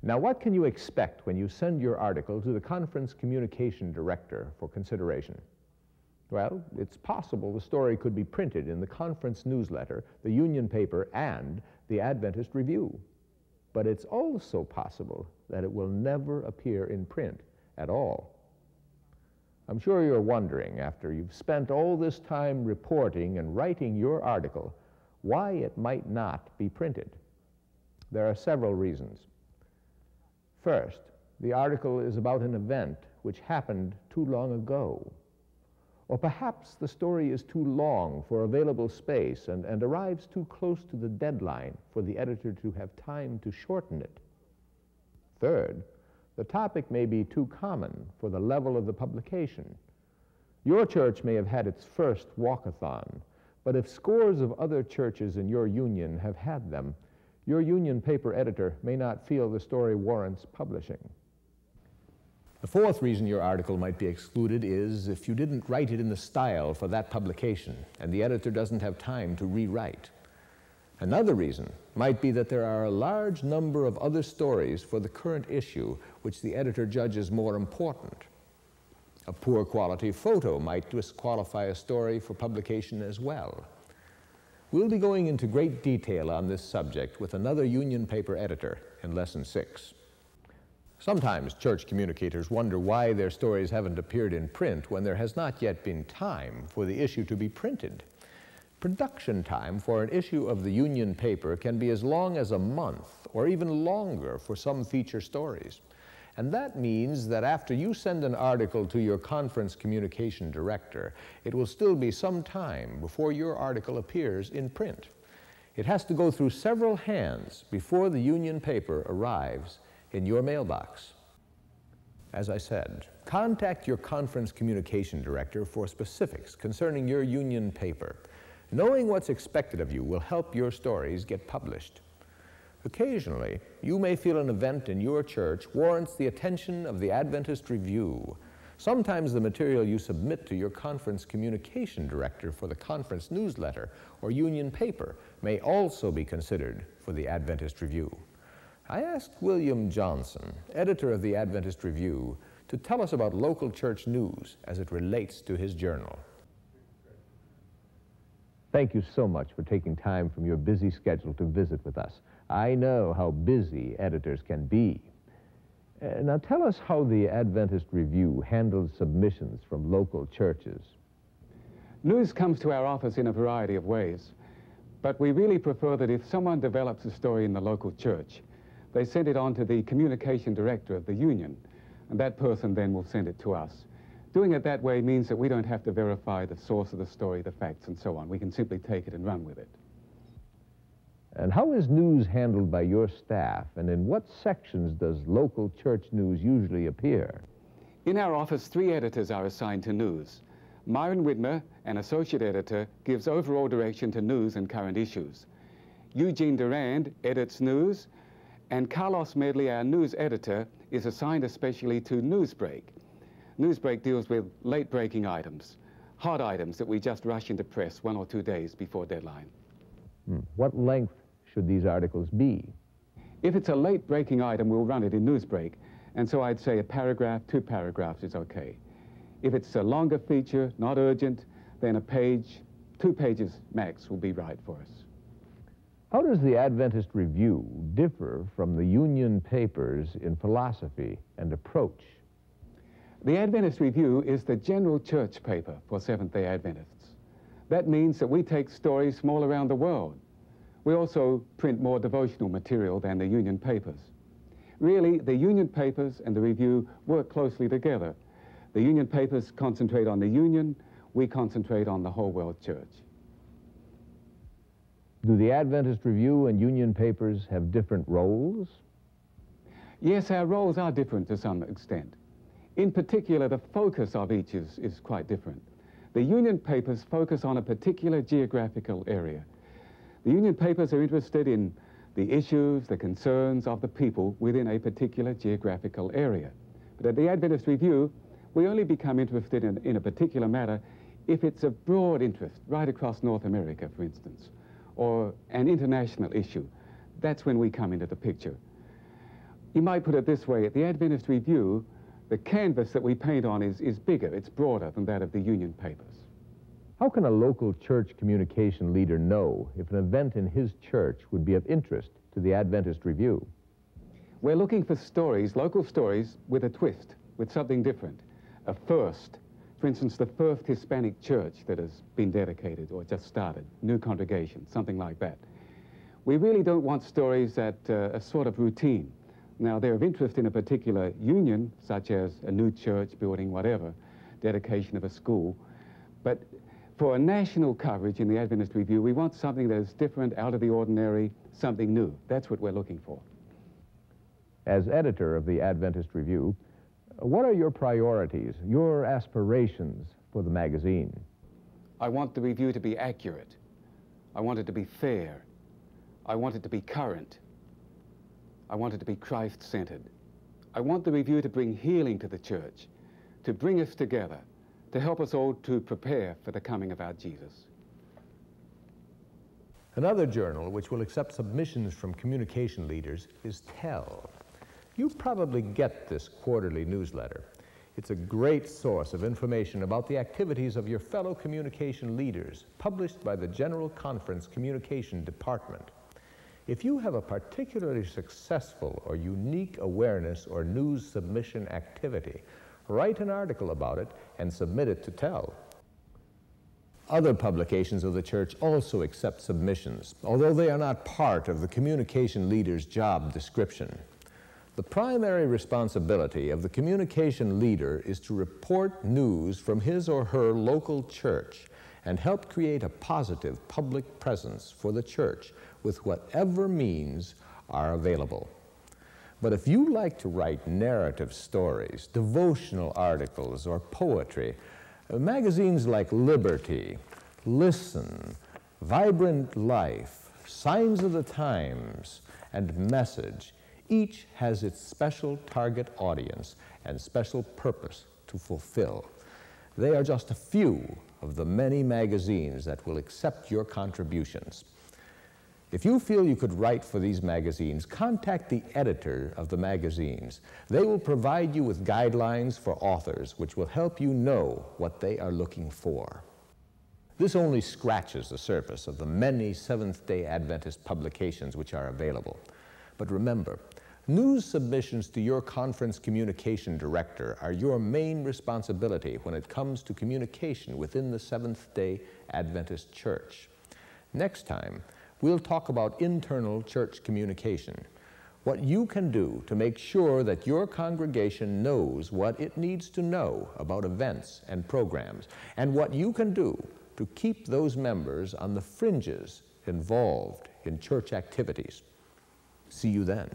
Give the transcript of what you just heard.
Now, what can you expect when you send your article to the conference communication director for consideration? Well, it's possible the story could be printed in the conference newsletter, the Union paper, and the Adventist Review. But it's also possible that it will never appear in print at all. I'm sure you're wondering, after you've spent all this time reporting and writing your article, why it might not be printed. There are several reasons. First, the article is about an event which happened too long ago. Or perhaps the story is too long for available space and arrives too close to the deadline for the editor to have time to shorten it. Third, the topic may be too common for the level of the publication. Your church may have had its first walkathon, but if scores of other churches in your union have had them, your union paper editor may not feel the story warrants publishing. The fourth reason your article might be excluded is if you didn't write it in the style for that publication and the editor doesn't have time to rewrite. Another reason might be that there are a large number of other stories for the current issue which the editor judges more important. A poor quality photo might disqualify a story for publication as well. We'll be going into great detail on this subject with another union paper editor in Lesson 6. Sometimes church communicators wonder why their stories haven't appeared in print when there has not yet been time for the issue to be printed. Production time for an issue of the union paper can be as long as a month or even longer for some feature stories. And that means that after you send an article to your conference communication director, it will still be some time before your article appears in print. It has to go through several hands before the union paper arrives in your mailbox. As I said, contact your conference communication director for specifics concerning your union paper. Knowing what's expected of you will help your stories get published. Occasionally, you may feel an event in your church warrants the attention of the Adventist Review. Sometimes the material you submit to your conference communication director for the conference newsletter or union paper may also be considered for the Adventist Review. I asked William Johnson, editor of the Adventist Review, to tell us about local church news as it relates to his journal. Thank you so much for taking time from your busy schedule to visit with us. I know how busy editors can be. Now tell us how the Adventist Review handles submissions from local churches. News comes to our office in a variety of ways, but we really prefer that if someone develops a story in the local church, they send it on to the communication director of the union, and that person then will send it to us. Doing it that way means that we don't have to verify the source of the story, the facts, and so on. We can simply take it and run with it. And how is news handled by your staff, and in what sections does local church news usually appear? In our office, 3 editors are assigned to news. Myron Widmer, an associate editor, gives overall direction to news and current issues. Eugene Durand edits news, and Carlos Medley, our news editor, is assigned especially to Newsbreak. Newsbreak deals with late-breaking items, hot items that we just rush into press 1 or 2 days before deadline. What length should these articles be? If it's a late-breaking item, we'll run it in Newsbreak, and so I'd say a paragraph, 2 paragraphs is okay. If it's a longer feature, not urgent, then a page, 2 pages max will be right for us. How does the Adventist Review differ from the union papers in philosophy and approach? The Adventist Review is the general church paper for Seventh-day Adventists. That means that we take stories from all around the world. We also print more devotional material than the union papers. Really, the union papers and the Review work closely together. The union papers concentrate on the union, we concentrate on the whole world church. Do the Adventist Review and union papers have different roles? Yes, our roles are different to some extent. In particular, the focus of each is quite different. The union papers focus on a particular geographical area. The union papers are interested in the issues, the concerns of the people within a particular geographical area. But at the Adventist Review, we only become interested in a particular matter if it's of broad interest, right across North America, for instance, or an international issue. That's when we come into the picture. You might put it this way: at the Adventist Review, the canvas that we paint on is bigger, it's broader than that of the Union papers. How can a local church communication leader know if an event in his church would be of interest to the Adventist Review? We're looking for stories, local stories, with a twist, with something different. A first. For instance, the first Hispanic church that has been dedicated or just started, new congregation, something like that. We really don't want stories that are sort of routine. Now, they're of interest in a particular union, such as a new church building, whatever, dedication of a school. But for a national coverage in the Adventist Review, we want something that is different, out of the ordinary, something new. That's what we're looking for. As editor of the Adventist Review, what are your priorities, your aspirations for the magazine? I want the review to be accurate. I want it to be fair. I want it to be current. I want it to be Christ-centered. I want the review to bring healing to the church, to bring us together, to help us all to prepare for the coming of our Jesus. Another journal which will accept submissions from communication leaders is Tell. You probably get this quarterly newsletter. It's a great source of information about the activities of your fellow communication leaders, published by the General Conference Communication Department. If you have a particularly successful or unique awareness or news submission activity, write an article about it and submit it to Tell. Other publications of the church also accept submissions, although they are not part of the communication leader's job description. The primary responsibility of the communication leader is to report news from his or her local church and help create a positive public presence for the church with whatever means are available. But if you like to write narrative stories, devotional articles, or poetry, magazines like Liberty, Listen, Vibrant Life, Signs of the Times, and Message each has its special target audience and special purpose to fulfill. They are just a few of the many magazines that will accept your contributions. If you feel you could write for these magazines, contact the editor of the magazines. They will provide you with guidelines for authors which will help you know what they are looking for. This only scratches the surface of the many Seventh-day Adventist publications which are available. But remember, news submissions to your conference communication director are your main responsibility when it comes to communication within the Seventh-day Adventist Church. Next time, we'll talk about internal church communication, what you can do to make sure that your congregation knows what it needs to know about events and programs, and what you can do to keep those members on the fringes involved in church activities. See you then.